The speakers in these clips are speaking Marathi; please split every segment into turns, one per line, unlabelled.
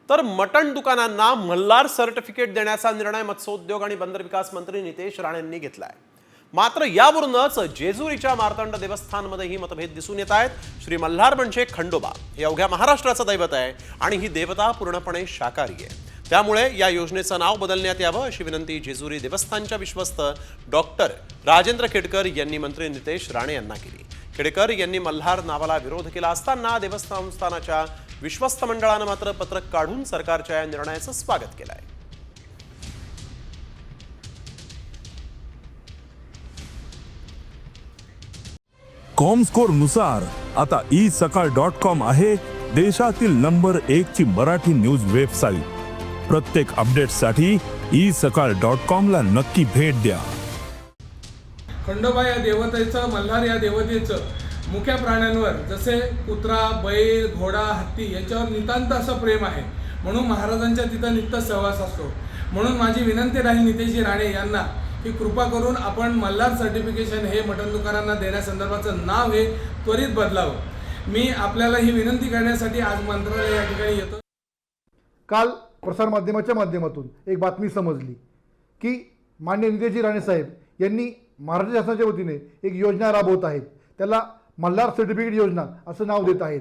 तर मटण दुकानांना मल्हार सर्टिफिकेट देण्याचा निर्णय मत्स्योद्योग आणि बंदर विकास मंत्री नितेश राणेंनी घेतलाय। मात्र यावरूनच जेजुरीच्या मार्तंड देवस्थानमध्येही मतभेद दिसून येत आहेत। श्री मल्हार म्हणजे खंडोबा हे अवघ्या महाराष्ट्राचं दैवत आहे आणि ही देवता पूर्णपणे शाकाहारी आहे। त्यामुळे या योजनेचं नाव बदलण्यात यावं अशी विनंती जेजुरी देवस्थानच्या विश्वस्त डॉक्टर राजेंद्र खेडकर यांनी मंत्री नितेश राणे यांना केली। खेडकर यांनी मल्हार नावाला विरोध केला असताना देवस्थानच्या विश्वस्त मंडळानं मात्र पत्रक काढून सरकारच्या या निर्णयाचं स्वागत केलं आहे।
कॉमस्कोर नुसार आता isakal.com आहे देशातील नंबर 1 ची मराठी न्यूज वेबसाईट। प्रत्येक अपडेटसाठी isakal.com ला नक्की भेट द्या।
खंडोबा या देवतेचं, मल्हार या देवतेचं मुख्या प्राण्यांवर जसे कुत्रा, बैल, घोडा, हत्ती यांच्यावर नितांत असं प्रेम आहे, म्हणून महाराजांच्या तिथं नित्य सहवास असतो। म्हणून माझी विनंती राहील नितेशजी राणे यांना की कृपा करून आपण मल्हार सर्टिफिकेशन हे मटण दुकानांना देण्यासंदर्भाचं नाव हे त्वरित बदलावं। मी आपल्याला ही विनंती करण्यासाठी आज मंत्रालय या ठिकाणी येतो।
काल प्रसारमाध्यमाच्या माध्यमातून एक बातमी समजली की माननीय नितेशजी राणे साहेब यांनी महाराष्ट्र शासनाच्या वतीने एक योजना राबवत आहेत, त्याला मल्हार सर्टिफिकेट योजना असं नाव देत आहेत।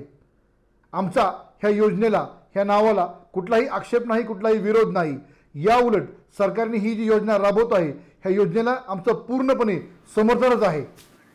आमचा ह्या योजनेला, ह्या नावाला कुठलाही आक्षेप नाही, कुठलाही विरोध नाही। या उलट सरकारने ही जी योजना राबवत आहे ह्या योजनेला आमचं पूर्णपणे समर्थनच आहे।